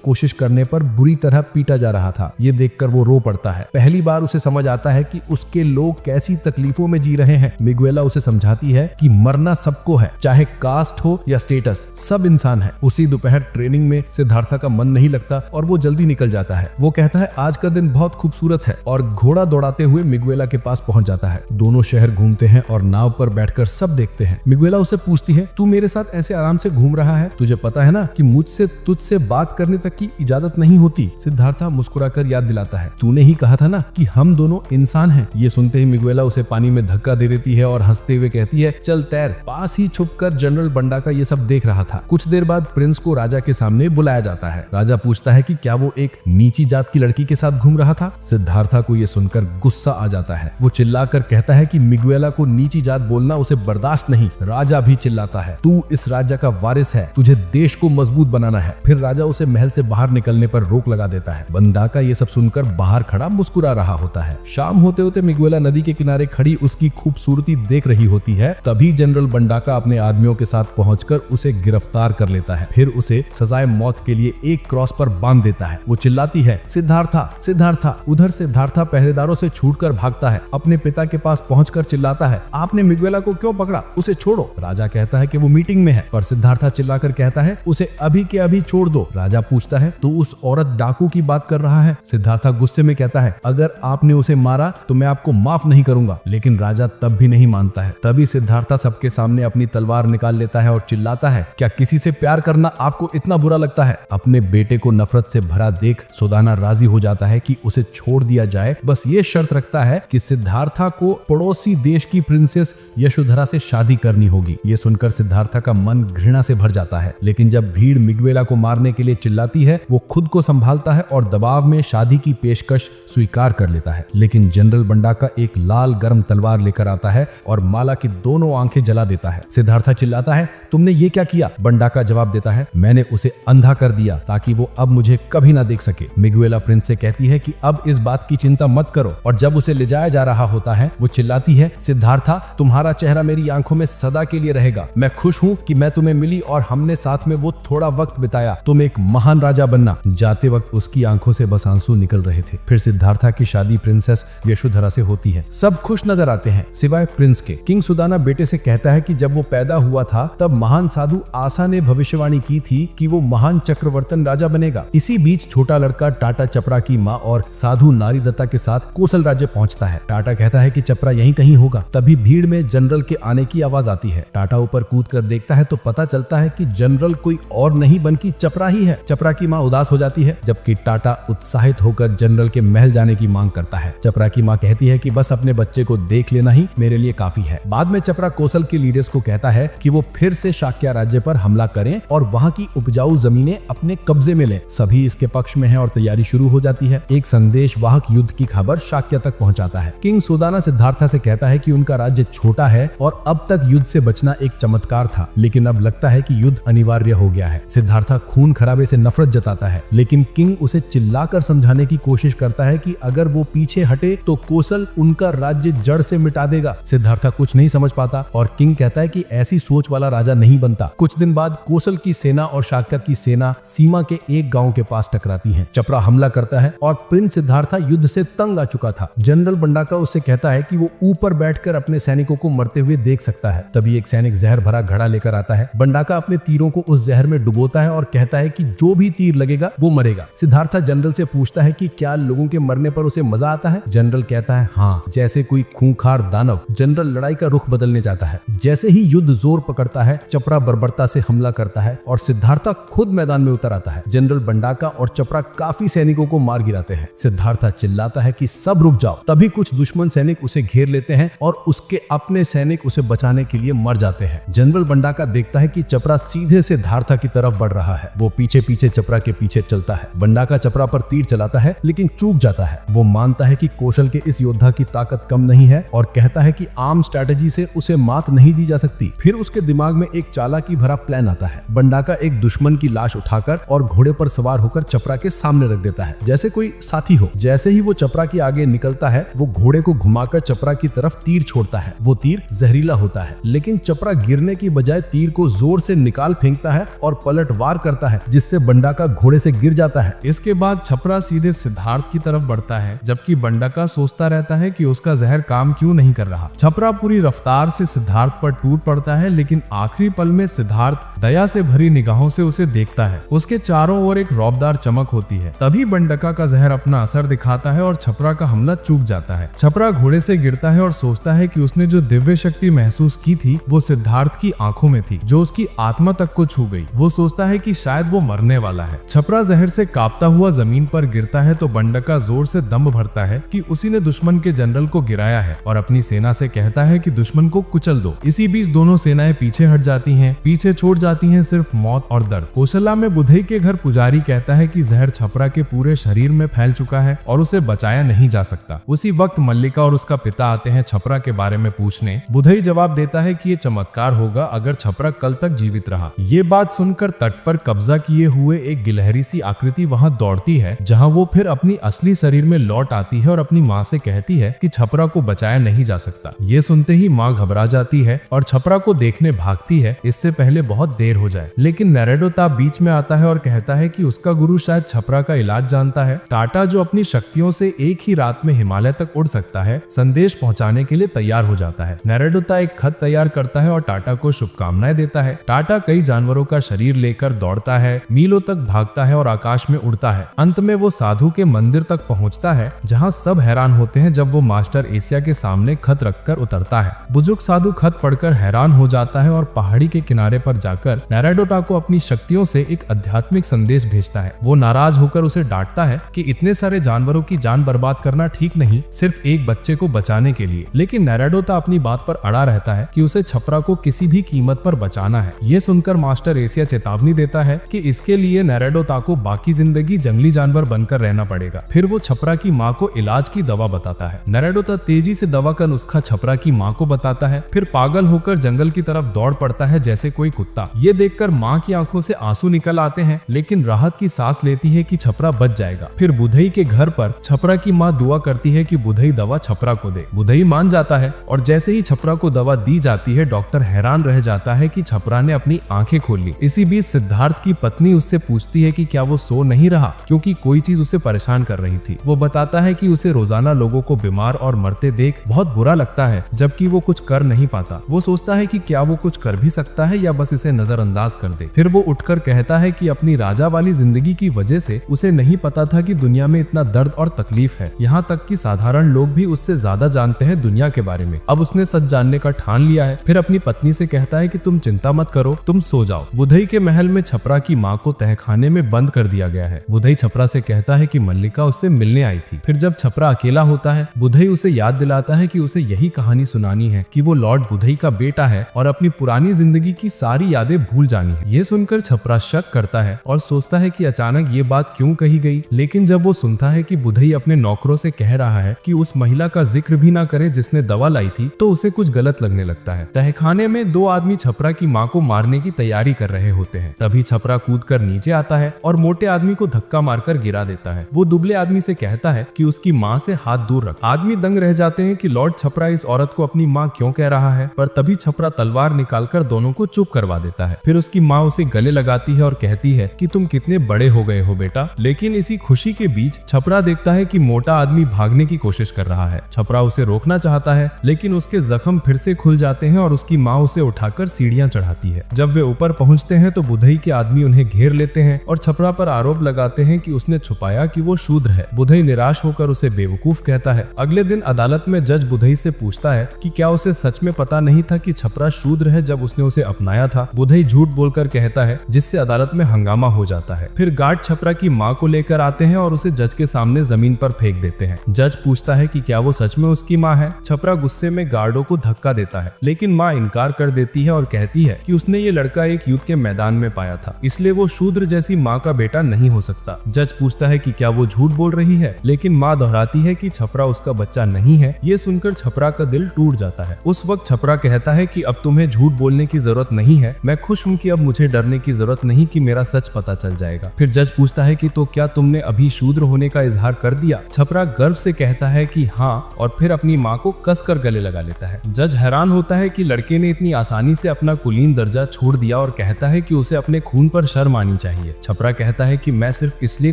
कोशिश करने पर बुरी तरह पीटा जा रहा था। ये देखकर वो रो पड़ता है। पहली बार उसे समझ आता है कि उसके लोग कैसी तकलीफों में जी रहे हैं। मिगुएला उसे समझाती है कि मरना सबको है, चाहे कास्ट हो या स्टेटस, सब इंसान है। उसी दोपहर ट्रेनिंग में सिद्धार्था का मन नहीं लगता और वो जल्दी निकल जाता है। वो कहता है आज का दिन बहुत खूबसूरत है और घोड़ा दौड़ाते हुए मिगुएला के पास पहुंच जाता है। दोनों शहर घूमते हैं और नाव पर बैठकर सब देखते हैं। मिगुएला उसे पूछती है, तू मेरे साथ ऐसे आराम से घूम रहा है, तुझे पता है ना कि मुझसे तुझसे बात करने तक की इजाजत नहीं होती। सिद्धार्था मुस्कुराकर याद दिलाता है, तूने ही कहा था ना कि हम दोनों इंसान हैं। ये सुनते ही मिगुएला उसे पानी में धक्का दे देती है और हंसते हुए कहती है, चल तैर। पास ही छुपकर जनरल बंडाका ये सब देख रहा था। कुछ देर बाद प्रिंस को राजा के सामने बुलाया जाता है। राजा पूछता है कि क्या वो एक नीची जात की लड़की के साथ घूम रहा था। सिद्धार्था को ये सुनकर गुस्सा आ जाता है। वो चिल्लाकर कहता है कि मिगुएला को नीची जात बोलना उसे बर्दाश्त नहीं। राजा भी चिल्लाता है, तू इस राजा का वारिस है, तुझे देश को मजबूत बनाना है। फिर राजा उसे महल से बाहर निकलने पर रोक लगा देता है। बंडाका ये सब सुनकर बाहर खड़ा मुस्कुरा रहा होता है। शाम होते होते मिगुएला नदी के किनारे खड़ी उसकी खूबसूरती देख रही होती है। तभी जनरल बंडाका अपने आदमियों के साथ पहुंचकर उसे गिरफ्तार कर लेता है। फिर उसे सजाए मौत के लिए एक क्रॉस पर बांध देता है। वो चिल्लाती है, सिद्धार्था सिद्धार्था। उधर सिद्धार्था पहरेदारों से छूटकर भागता है। अपने पिता के पास पहुंचकर चिल्लाता है, आपने मिगुएला को क्यों पकड़ा? उसे छोड़ो। राजा कहता है कि वो मीटिंग में है, पर सिद्धार्था चिल्लाकर कहता है, उसे अभी के अभी छोड़ दो। राजा पूछता है, तू उस औरत डाकू की बात कर रहा है? सिद्धार्था गुस्से में कहता है, अगर आपने उसे मारा तो मैं आपको माफ नहीं करूंगा। लेकिन राजा तब भी नहीं मानता है। तभी सिद्धार्था सबके सामने अपनी तलवार निकाल लेता है और चिल्लाता है, क्या किसी से प्यार करना आपको इतना बुरा लगता है? अपने बेटे को नफरत से भरा देख सुदाना राजी हो जाता है कि उसे छोड़ दिया जाए। बस ये शर्त रखता है कि सिद्धार्था को पड़ोसी देश की प्रिंसेस यशोधरा से शादी करनी होगी। ये सुनकर सिद्धार्था का मन घृणा से भर जाता है। लेकिन जब भीड़ मिगुएला को मारने के लिए चिल्लाती है, वो खुद को संभालता है और दबाव में शादी की पेशकश स्वीकार कर लेता है। लेकिन जनरल बंडाका एक लाल गर्म तलवार लेकर आता है और माला की दोनों आंखें जला देता है। सिद्धार्था चिल्लाता है, तुमने ये क्या किया? बंडाका जवाब देता है, मैंने उसे अंधा कर दिया ताकि वो अब मुझे कभी ना देख सके। मिगुएला प्रिंस से कहती है कि अब इस बात की चिंता मत करो। और जब उसे ले जाया जा रहा होता है, वो चिल्लाती है, सिद्धार्था तुम्हारा चेहरा मेरी आंखों में सदा के लिए रहेगा। मैं खुश हूँ कि मैं तुम्हें मिली और हमने साथ में वो थोड़ा वक्त बिताया। तुम एक महान राजा बनना। जाते वक्त उसकी आंखों से बस आंसू निकल रहे थे। फिर सिद्धार्था की शादी प्रिंसेस यशोधरा से होती है। सब खुश नजर आते हैं सिवाय प्रिंस के। किंग सुदाना बेटे से कहता है कि जब वो पैदा हुआ था तब महान साधु आसा ने भविष्यवाणी की थी कि वो महान चक्रवर्तन राजा बनेगा। इसी बीच छोटा लड़का टाटा चपरा की माँ और साधु नारीदत्ता के साथ कोसल राज्य पहुंचता है। टाटा कहता है कि चपरा यहीं कहीं होगा। तभी भीड़ में जनरल के आने की आवाज आती है। टाटा ऊपर कूद कर देखता है तो पता चलता है कि जनरल कोई और नहीं बल्कि चपरा ही है। चपरा की माँ उदास हो जाती है, जबकि टाटा उत्साहित होकर जनरल के महल जाने की मांग करता है। चपरा की माँ कहती है कि बस अपने बच्चे को देख लेना ही मेरे लिए काफी है। बाद में चपरा कोसल के लीडर्स को कहता है कि वो फिर से शाक्य राज्य पर हमला करें और वहां की उपजाऊ जमीनें अपने कब्जे में लें। सभी इसके पक्ष में हैं और तैयारी शुरू हो जाती है। एक संदेश वाहक युद्ध की खबर शाक्य तक पहुंचाता है। किंग सुदाना सिद्धार्था से कहता है कि उनका राज्य छोटा है और अब तक युद्ध से बचना एक चमत्कार था, लेकिन अब लगता है कि युद्ध अनिवार्य हो गया है। सिद्धार्था खून खराबे से नफरत जताता है, लेकिन किंग उसे चिल्लाकर समझाने की कोशिश करता है कि अगर वो पीछे हटे तो कोसल उनका राज्य जड़ से मिटा देगा। सिद्धार्था कुछ नहीं समझ पाता और किंग कहता है कि ऐसी सोच वाला राजा नहीं बनता। कुछ दिन बाद कोसल की सेना और शाक्य की सेना सीमा के एक गांव के पास टकराती है। चपरा हमला करता है और प्रिंस सिद्धार्था युद्ध से तंग आ चुका था। जनरल बंडाका उससे कहता है कि वो ऊपर बैठकर अपने सैनिकों को मरते हुए देख सकता है। तभी एक सैनिक जहर भरा घड़ा लेकर आता है। बंडाका अपने तीरों को उस जहर में डुबोता है और कहता है कि जो भी तीर लगेगा वो मरेगा। सिद्धार्था जनरल से पूछता है कि क्या लोगों के मरने पर उसे मजा आता है? जनरल कहता है, हाँ, जैसे कोई खूंखार दानव। जनरल लड़ाई का रुख बदलने जाता है। जैसे ही युद्ध जोर पकड़ता है, चपरा बर्बरता से हमला करता है और सिद्धार्था खुद मैदान में उतर आता है। जनरल बंडाका और चपरा काफी सैनिकों को मार गिराते हैं। सिद्धार्था चिल्लाता है कि सब रुक जाओ। तभी कुछ दुश्मन सैनिक उसे घेर लेते हैं और उसके अपने सैनिक उसे बचाने के लिए मर जाते हैं। जनरल बंडाका देखता है कि चपरा सीधे सिद्धार्था की तरफ बढ़ रहा रहा है। वो पीछे पीछे चपरा के पीछे चलता है। बंडाका चपरा पर तीर चलाता है लेकिन चूक जाता है। वो मानता है कि कौशल के इस योद्धा की ताकत कम नहीं है और कहता है कि आम स्ट्रैटेजी से उसे मात नहीं दी जा सकती। फिर उसके दिमाग में एक चालाकी भरा प्लान आता है। बंडाका एक दुश्मन की लाश उठाकर और घोड़े पर सवार होकर चपरा के सामने रख देता है जैसे कोई साथी हो। जैसे ही वो चपरा के आगे निकलता है वो घोड़े को घुमाकर चपरा की तरफ तीर छोड़ता है। वो तीर जहरीला होता है लेकिन चपरा गिरने की बजाय तीर को जोर से निकाल फेंकता है और पलटवार करता है जिससे बंडाका घोड़े से गिर जाता है। इसके बाद छपरा सीधे सिद्धार्थ की तरफ बढ़ता है जबकि बंडाका सोचता रहता है कि उसका जहर काम क्यों नहीं कर रहा। छपरा पूरी रफ्तार से सिद्धार्थ पर टूट पड़ता है लेकिन आखिरी पल में सिद्धार्थ दया से भरी निगाहों से उसे देखता है। उसके चारों ओर एक रौबदार चमक होती है। तभी बंडाका का जहर अपना असर दिखाता है और छपरा का हमला चूक जाता है। छपरा घोड़े से गिरता है और सोचता है कि उसने जो दिव्य शक्ति महसूस की थी वो सिद्धार्थ की आंखों में थी जो उसकी आत्मा तक को छू गई। वो सोचता है कि शायद वो मरने वाला है। छपरा जहर से कांपता हुआ जमीन पर गिरता है तो बंडाका जोर से दम भरता है कि उसी ने दुश्मन के जनरल को गिराया है और अपनी सेना से कहता है कि दुश्मन को कुचल दो। इसी बीच दोनों सेनाएं पीछे हट जाती हैं। पीछे छोड़ जाती हैं सिर्फ मौत और दर्द। कौशल्या में बुधई के घर पुजारी कहता है कि जहर छपरा के पूरे शरीर में फैल चुका है और उसे बचाया नहीं जा सकता। उसी वक्त मल्लिका और उसका पिता आते हैं छपरा के बारे में पूछने। बुधई जवाब देता है कि ये चमत्कार होगा अगर छपरा कल तक जीवित रहा। ये बात सुनकर तट पर कब्जा किए हुए एक गिलहरी सी आकृति वहां दौड़ती है जहां वो फिर अपनी असली शरीर में लौट आती है और अपनी माँ से कहती है कि छपरा को बचाया नहीं जा सकता। ये सुनते ही माँ घबरा जाती है और छपरा को देखने भागती है इससे पहले बहुत देर हो जाए। लेकिन नरेडोता बीच में आता है और कहता है कि उसका गुरु शायद छपरा का इलाज जानता है। टाटा जो अपनी शक्तियों से एक ही रात में हिमालय तक उड़ सकता है संदेश पहुंचाने के लिए तैयार हो जाता है। नरेडोता एक खत तैयार करता है और टाटा को शुभकामनाएं देता है। टाटा कई जानवरों का शरीर लेकर दौड़ता है, मीलों तक भागता है और आकाश में उड़ता है। अंत में वो साधु के मंदिर तक पहुंचता है जहां सब हैरान होते हैं जब वो मास्टर एशिया के सामने खत रखकर उतरता है। बुजुर्ग साधु खत पढ़कर हैरान हो जाता है और पहाड़ी के किनारे पर जाकर नरेडोटा को अपनी शक्तियों से एक आध्यात्मिक संदेश भेजता है। वो नाराज होकर उसे डांटता है कि इतने सारे जानवरों की जान बर्बाद करना ठीक नहीं, सिर्फ एक बच्चे को बचाने के लिए। लेकिन नरेडोता अपनी बात पर अड़ा रहता है कि उसे छपरा को किसी भी कीमत पर बचाना है। ये सुनकर मास्टर एशिया चेतावनी देता है कि इसके लिए नरेडोता को बाकी जिंदगी जंगली जानवर बनकर रहना पड़ेगा। फिर वो छपरा की माँ को इलाज की दवा बताता है। नरेडोता तेजी से दवा का नुस्खा छपरा की माँ को बताता है, फिर पागल होकर जंगल की तरफ दौड़ पड़ता है जैसे कोई कुत्ता। ये देखकर माँ की आंखों से आंसू निकल आते हैं लेकिन राहत की सांस लेती है कि छपरा बच जाएगा। फिर बुधई के घर पर छपरा की माँ दुआ करती है कि बुधई दवा छपरा को दे। बुधई मान जाता है और जैसे ही छपरा को दवा दी जाती है डॉक्टर हैरान रह जाता है कि छपरा ने अपनी आंखें खोल ली। इसी बीच सिद्धार्थ की पत्नी उससे पूछती है कि क्या वो सो नहीं रहा क्योंकि कोई चीज उसे परेशान कर रही थी। वो बताता है कि उसे रोजाना लोगों को बीमार और मरते देख बहुत बुरा लगता है जबकि वो कुछ कर नहीं पाता। वो सोचता है कि क्या वो कुछ कर भी सकता है या बस इसे नजरअंदाज कर दे। फिर वो उठकर कहता है कि अपनी राजा वाली जिंदगी की वजह से उसे नहीं पता था कि दुनिया में इतना दर्द और तकलीफ है। यहाँ तक कि साधारण लोग भी उससे ज्यादा जानते हैं दुनिया के बारे में। अब उसने सच जानने का ठान लिया है। फिर अपनी पत्नी से कहता है कि तुम चिंता मत करो, तुम सो जाओ। बुधई के महल में छपरा की माँ को तहखाने में बंद कर दिया गया है। बुधई छपरा से कहता है कि मल्लिका उससे मिलने आई थी। फिर जब छपरा अकेला होता है बुधई उसे याद दिलाता है कि उसे यही कहानी सुनानी है कि वो लॉर्ड बुधई का बेटा है और अपनी पुरानी जिंदगी की सारी यादें भूल जानी है। ये सुनकर छपरा शक करता है और सोचता है कि अचानक ये बात क्यों कही गई। लेकिन जब वो सुनता है कि बुधई अपने नौकरों से कह रहा है कि उस महिला का जिक्र भी ना करे जिसने दवा लाई थी तो उसे कुछ गलत लगने लगता है। तहखाने में दो आदमी छपरा की माँ को मारने की तैयारी कर रहे होते हैं। तभी छपरा कूदकर नीचे आता है और मोटे आदमी को धक्का मारकर गिरा देता है। वो दुबले आदमी से कहता है कि उसकी माँ से हाथ दूर रख। आदमी दंग रह जाते हैं कि लॉर्ड छपरा इस औरत को अपनी माँ क्यों कह रहा है, पर तभी छपरा तलवार निकालकर दोनों को चुप करवा देता है। फिर उसकी माँ उसे गले लगाती है और कहती है कि तुम कितने बड़े हो गए हो बेटा। लेकिन इसी खुशी के बीच छपरा देखता है कि मोटा आदमी भागने की कोशिश कर रहा है। छपरा उसे रोकना चाहता है लेकिन उसके जख्म फिर से खुल जाते हैं और उसकी माँ उसे उठाकर सीढ़ियां चढ़ाती है। जब वे ऊपर पहुंचते हैं तो बुधई के आदमी उन्हें घेर लेते हैं और छपरा पर आरोप लगाते हैं कि उसने छुपाया कि वो शूद्र है। बुधई निराश होकर उसे बेवकूफ कहता है। अगले दिन अदालत में जज बुधई से पूछता है कि क्या उसे सच में पता नहीं था कि छपरा शूद्र है जब उसने उसे अपनाया था। बुधई बुधई झूठ बोलकर कहता है, जिससे अदालत में हंगामा हो जाता है। फिर गार्ड छपरा की माँ को लेकर आते हैं और उसे जज के सामने जमीन पर फेंक देते हैं। जज पूछता है कि क्या वो सच में उसकी माँ है। छपरा गुस्से में गार्डों को धक्का देता है, लेकिन माँ इनकार कर देती है और कहती है कि उसने ये लड़का एक युद्ध के मैदान में पाया था, इसलिए वो शूद्र जैसी माँ का बेटा नहीं हो सकता। जज पूछता है कि क्या वो झूठ बोल रही है, लेकिन माँ दोहराती है कि छपरा उसका बच्चा नहीं है। ये सुनकर छपरा का दिल टूट जाता है। उस वक्त छपरा कहता है कि अब तुम्हें झूठ बोलने की जरूरत नहीं है, मैं खुश हूँ कि अब मुझे डरने की जरूरत नहीं कि मेरा सच पता चल जाएगा। फिर जज पूछता है कि तो क्या तुमने अभी शूद्र होने का इजहार कर दिया? छपरा गर्व से कहता है कि हाँ, और फिर अपनी माँ को कसकर गले लगा लेता है। जज हैरान होता है कि लड़के ने इतनी आसानी से अपना कुलीन दर्जा छोड़ दिया और कहता है कि उसे अपने खून पर शर्म आनी चाहिए। छपरा कहता है कि मैं सिर्फ इसलिए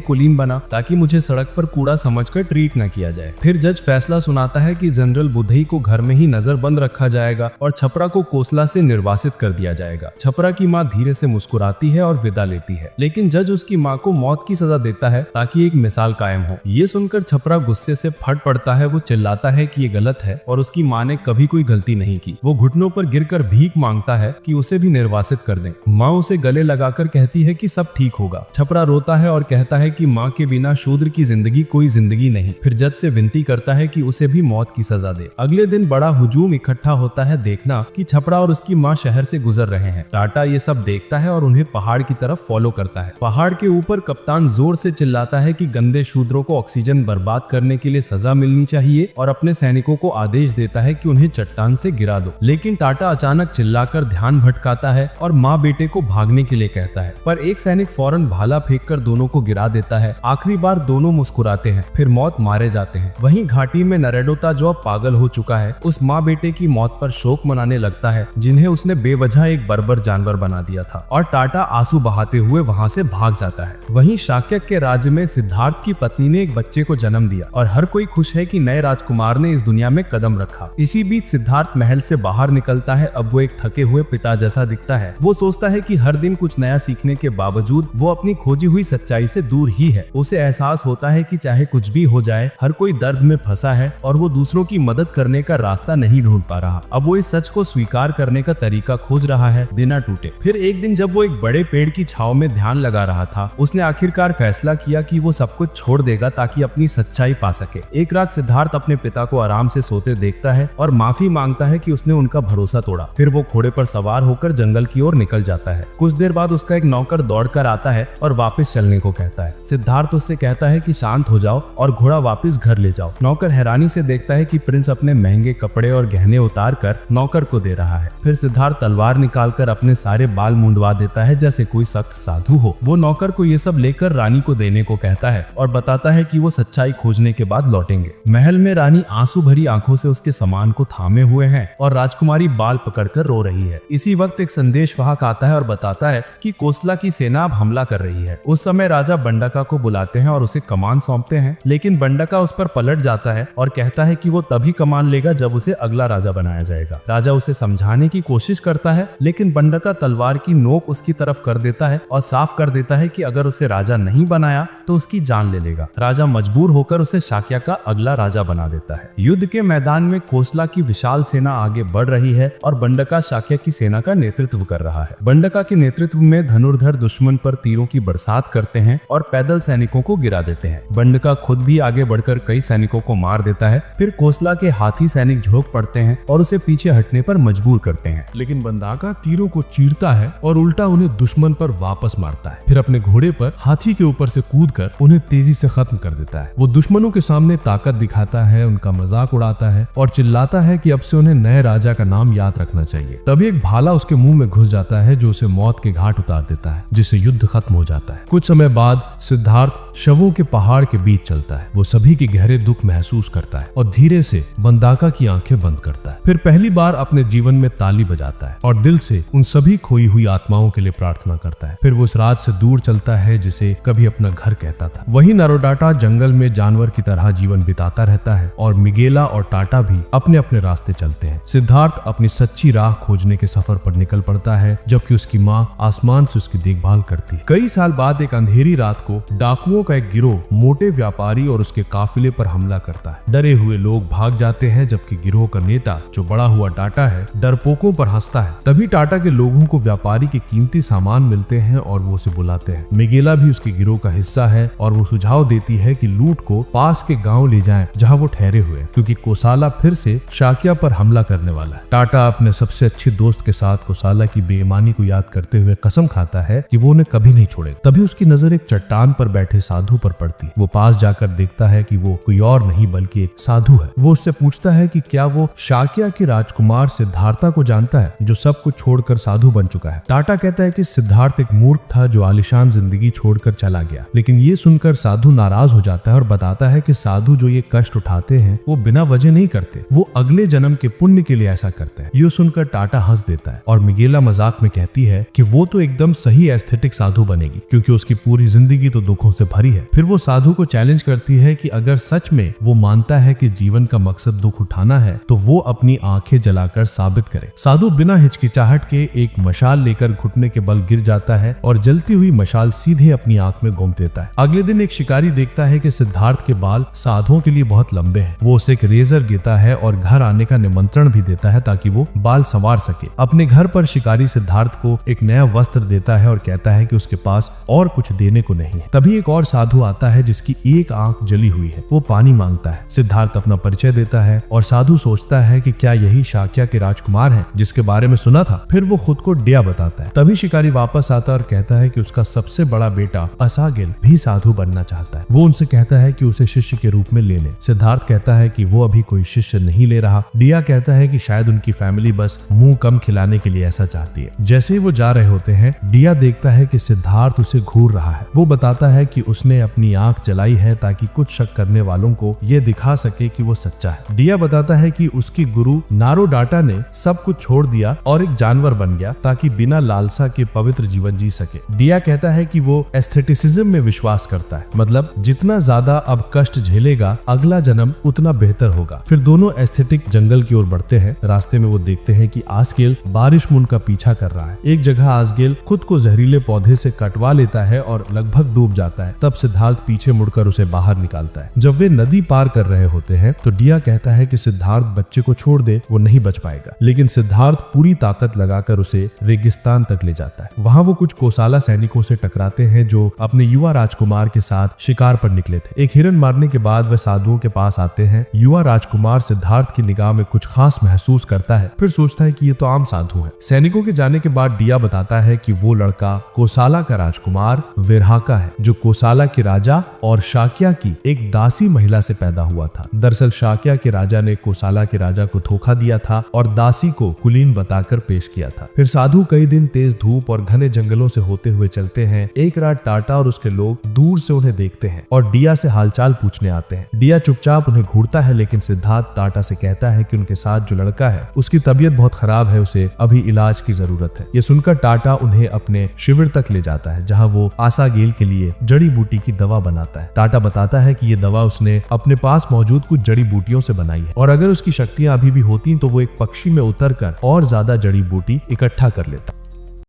कुलीन बना ताकि मुझे सड़क पर कूड़ा समझकर ट्रीट न किया जाए। फिर जज फैसला सुनाता है कि जनरल बुधई को घर में ही नजरबंद रखा जाएगा और छपरा को कोसला से निर्वासित कर दिया जाएगा। छपरा की माँ धीरे से मुस्कुराती है और विदा लेती है, लेकिन जज उसकी माँ को मौत की सजा देता है ताकि एक मिसाल कायम हो। ये सुनकर छपरा गुस्से से फट पड़ता है। वो चिल्लाता है कि ये गलत है और उसकी माँ ने कभी कोई गलती नहीं की। वो घुटनों पर गिरकर भीख मांगता है कि उसे भी निर्वासित कर दें। माँ उसे गले लगाकर कहती है कि सब ठीक होगा। छपरा रोता है और कहता है कि माँ के बिना शूद्र की जिंदगी कोई जिंदगी नहीं। फिर जज से विनती करता है कि उसे भी मौत की सजा दे। अगले दिन बड़ा हुजूम इकट्ठा होता है देखना कि छपरा और उसकी माँ शहर से गुजर रहे हैं। टाटा ये सब देखता है और उन्हें पहाड़ की तरफ फॉलो करता है। पहाड़ के ऊपर कप्तान जोर से चिल्लाता है कि गंदे शूद्रों को ऑक्सीजन बर्बाद करने के लिए सजा मिलनी चाहिए और अपने सैनिकों को आदेश देता है कि उन्हें चट्टान से गिरा दो। लेकिन टाटा अचानक चिल्लाकर ध्यान भटकाता है और माँ बेटे को भागने के लिए कहता है, पर एक सैनिक फौरन भाला फेंककर दोनों को गिरा देता है। आखिरी बार दोनों मुस्कुराते हैं, फिर मौत मारे जाते हैं। वहीं घाटी में नरेडोता जो अब पागल हो चुका है, उस माँ बेटे की मौत पर शोक मनाने लगता है जिन्हें उसने बेवजह एक बर्बर जानवर बना दिया था, और टाटा आंसू बहाते हुए वहाँ से भाग जाता है। वहीं शाक्य के राज्य में सिद्धार्थ की पत्नी ने एक बच्चे को जन्म दिया और हर कोई खुश है कि नए राजकुमार ने इस दुनिया में कदम रखा। इसी बीच सिद्धार्थ महल से बाहर निकलता है। अब वो एक थके हुए पिता जैसा दिखता है। वो सोचता है कि हर दिन कुछ नया सीखने के बावजूद वो अपनी खोजी हुई सच्चाई से दूर ही है। उसे एहसास होता है कि चाहे कुछ भी हो जाए, हर कोई दर्द में फंसा है और वो दूसरों की मदद करने का रास्ता नहीं ढूंढ पा रहा। अब वो इस सच को स्वीकार करने का तरीका खोज रहा है बिना टूटे। फिर एक दिन जब वो एक बड़े पेड़ की छाव में ध्यान लगा रहा था, उसने आखिरकार फैसला किया कि वो सब कुछ छोड़ देगा ताकि अपनी सच्चाई पा सके। एक रात सिद्धार्थ अपने पिता को आराम से सोते देखता है और माफी मांगता है कि उसने उनका भरोसा तोड़ा। फिर वो घोड़े पर सवार होकर जंगल की ओर निकल जाता है। कुछ देर बाद उसका एक नौकर दौड़कर आता है और वापस चलने को कहता है। सिद्धार्थ उससे कहता है कि शांत हो जाओ और घोड़ा वापस घर ले जाओ। नौकर हैरानी से देखता है कि प्रिंस अपने महंगे कपड़े और गहने उतार कर नौकर को दे रहा है। फिर सिद्धार्थ तलवार निकालकर अपने सारे बाल मुंडवा देता है जैसे कोई सख्त साधु हो। वो नौकर को ये सब लेकर रानी को देने को कहता है और बताता है कि वो सच्चाई खोजने के बाद लौटेंगे। महल में रानी आंसू भरी आंखों से उसके सामान को थामे हुए हैं और राजकुमारी बाल पकड़कर रो रही है। इसी वक्त एक संदेश वाहक आता है और बताता है कि कोसला की सेना अब हमला कर रही है। उस समय राजा बंडका को बुलाते हैं और उसे कमान सौंपते हैं, लेकिन बंडका उस पर पलट जाता है और कहता है कि वो तभी कमान लेगा जब उसे अगला राजा बनाया जाएगा। राजा उसे समझाने की कोशिश करता है, लेकिन बंडका तलवार की नोक उसकी तरफ कर देता है और साफ कर देता है कि अगर उसे राजा नहीं बनाया तो उसकी जान ले लेगा। राजा मजबूर होकर उसे शाक्य का अगला राजा बना देता है। युद्ध के मैदान में कोसला की विशाल सेना आगे बढ़ रही है और बंडका शाक्य की सेना का नेतृत्व कर रहा है। बंडका के नेतृत्व में धनुर्धर दुश्मन पर तीरों की बरसात करते हैं और पैदल सैनिकों को गिरा देते हैं। बंडका खुद भी आगे बढ़कर कई सैनिकों को मार देता है। फिर कोसला के हाथी सैनिक झोंक पड़ते हैं और उसे पीछे हटने पर मजबूर करते हैं, लेकिन बंडका तीरों को चीरता है और उल्टा उन्हें दुश्मन पर वापस मारता है। फिर अपने घोड़े पर हाथी के ऊपर से कूदकर उन्हें तेजी से खत्म कर देता है। वो दुश्मनों के सामने ताकत दिखाता है, उनका मजाक उड़ाता है और चिल्लाता है कि अब से उन्हें नए राजा का नाम याद रखना चाहिए। तभी एक भाला उसके मुंह में घुस जाता है जो उसे मौत के घाट उतार देता है, जिससे युद्ध खत्म हो जाता है। कुछ समय बाद सिद्धार्थ शवों के पहाड़ के बीच चलता है। वो सभी के गहरे दुख महसूस करता है और धीरे से बंडका की आंखें बंद करता है। फिर पहली बार अपने जीवन में ताली बजाता है और दिल से उन सभी खोई हुई आत्माओं के लिए प्रार्थना करता है। फिर वो उस राज से दूर चलता है जिसे कभी अपना घर कहता था। वहीं नारोडाटा जंगल में जानवर की तरह जीवन बिताता रहता है और मिगेला और टाटा भी अपने अपने रास्ते चलते हैं। सिद्धार्थ अपनी सच्ची राह खोजने के सफर पर निकल पड़ता है, जबकि उसकी माँ आसमान से उसकी देखभाल करती है। कई साल बाद एक अंधेरी रात को डाकुओं जंगलों का एक गिरोह मोटे व्यापारी और उसके काफिले पर हमला करता है। डरे हुए लोग भाग जाते हैं, जबकि गिरोह का नेता जो बड़ा हुआ टाटा है डरपोकों पर हंसता है। तभी टाटा के लोगों को व्यापारी के कीमती सामान मिलते हैं और वो उसे बुलाते हैं। मिगेला भी उसके गिरोह का हिस्सा है और वो सुझाव देती है कि लूट को पास के गांव ले जाएं जहां वो ठहरे हुए, क्योंकि कोसाला फिर से शाक्या पर हमला करने वाला है। टाटा अपने सबसे अच्छे दोस्त के साथ कोसाला की बेईमानी को याद करते हुए कसम खाता है कि वो उन्हें कभी नहीं छोड़ेगा। तभी उसकी नजर एक चट्टान पर बैठे साधु पर पड़ती है। वो पास जाकर देखता है कि वो कोई और नहीं बल्कि एक साधु है। वो उससे पूछता है कि क्या वो शाक्या के राजकुमार सिद्धार्था को जानता है, जो सब कुछ छोड़कर साधु बन चुका है। टाटा कहता है कि सिद्धार्थ एक मूर्ख था जो आलिशान जिंदगी छोड़कर चला गया, लेकिन ये सुनकर साधु नाराज हो जाता है और बताता है कि साधु जो ये कष्ट उठाते हैं वो बिना वजह नहीं करते, वो अगले जन्म के पुण्य के लिए ऐसा करते हैं। ये सुनकर टाटा हंस देता है और मिगेला मजाक में कहती है कि वो तो एकदम सही एस्थेटिक साधु बनेगी, क्योंकि उसकी पूरी जिंदगी तो दुखों से भरी है। फिर वो साधु को चैलेंज करती है कि अगर सच में वो मानता है कि जीवन का मकसद दुख उठाना है तो वो अपनी आंखें जलाकर साबित करे। साधु बिना हिचकिचाहट के एक मशाल लेकर घुटने के बल गिर जाता है और जलती हुई मशाल सीधे अपनी आंख में घूम देता है। अगले दिन एक शिकारी देखता है कि सिद्धार्थ के बाल साधुओं के लिए बहुत लंबे हैं। वो उसे एक रेजर देता है और घर आने का निमंत्रण भी देता है ताकि वो बाल संवार सके। अपने घर पर शिकारी सिद्धार्थ को एक नया वस्त्र देता है और कहता है कि उसके पास और कुछ देने को नहीं है। तभी एक और साधु आता है जिसकी एक आंख जली हुई है। वो पानी मांगता है। सिद्धार्थ अपना परिचय देता है और साधु सोचता है कि क्या यही शाक्या के राजकुमार हैं जिसके बारे में सुना था। फिर वो खुद को डिया बताता है। तभी शिकारी वापस आता है और कहता है कि उसका सबसे बड़ा बेटा असागिल भी साधु बनना चाहता है। वो उनसे कहता है कि उसे शिष्य के रूप में ले ले। सिद्धार्थ कहता है कि वो अभी कोई शिष्य नहीं ले रहा। डिया कहता है कि शायद उनकी फैमिली बस मुंह कम खिलाने के लिए ऐसा चाहती है। जैसे ही वो जा रहे होते हैं, डिया देखता है कि सिद्धार्थ उसे घूर रहा है। वो बताता है कि उसने अपनी आंख जलाई है ताकि कुछ शक करने वालों को ये दिखा सके कि वो सच्चा है। डिया बताता है कि उसकी गुरु नारो डाटा ने सब कुछ छोड़ दिया और एक जानवर बन गया ताकि बिना लालसा के पवित्र जीवन जी सके। डिया कहता है कि वो एस्थेटिसिज्म में विश्वास करता है, मतलब जितना ज्यादा अब कष्ट झेलेगा अगला जन्म उतना बेहतर होगा। फिर दोनों एस्थेटिक जंगल की ओर बढ़ते हैं। रास्ते में वो देखते हैं कि आसगेल बारिश मुन का पीछा कर रहा है। एक जगह आसगेल खुद को जहरीले पौधे से कटवा लेता है और लगभग डूब जाता है। तब सिद्धार्थ पीछे मुड़कर उसे बाहर निकालता है। जब वे नदी पार कर रहे होते हैं तो डिया कहता है कि सिद्धार्थ बच्चे को छोड़ दे, वो नहीं बच पाएगा, लेकिन सिद्धार्थ पूरी ताकत लगाकर उसे रेगिस्तान तक ले जाता है। वहां वो कुछ कोसाला सैनिकों से टकराते हैं जो अपने युवा राजकुमार के साथ शिकार पर निकले थे। एक हिरन मारने के बाद वे साधुओं के पास आते हैं। युवा राजकुमार सिद्धार्थ की निगाह में कुछ खास महसूस करता है, फिर सोचता है कि ये तो आम साधु है। सैनिकों के जाने के बाद डिया बताता है कि वो लड़का कोसाला का राजकुमार विरहाका है, जो कोसाला के राजा और शाक्या की एक दासी महिला से पैदा हुआ था। दरअसल शाक्या के राजा ने कोसाला के राजा को धोखा दिया था और दासी को कुलीन बताकर पेश किया था। फिर साधु कई दिन तेज धूप और घने जंगलों से होते हुए चलते हैं। एक रात टाटा और उसके लोग दूर से उन्हें देखते हैं और डिया से हालचाल पूछने आते हैं। डिया चुपचाप उन्हें घूरता है, लेकिन सिद्धार्थ टाटा से कहता है कि उनके साथ जो लड़का है उसकी तबीयत बहुत खराब है, उसे अभी इलाज की जरूरत है। ये सुनकर टाटा उन्हें अपने शिविर तक ले जाता है जहाँ वो आसागेल के लिए जड़ी बूटी की दवा बनाता है। टाटा बताता है कि ये दवा उसने अपने पास मौजूद कुछ जड़ी बूटियों से बनाई है और अगर उसकी शक्तियां अभी भी होती तो वो एक पक्षी में उतरकर और ज्यादा जड़ी बूटी इकट्ठा कर लेता।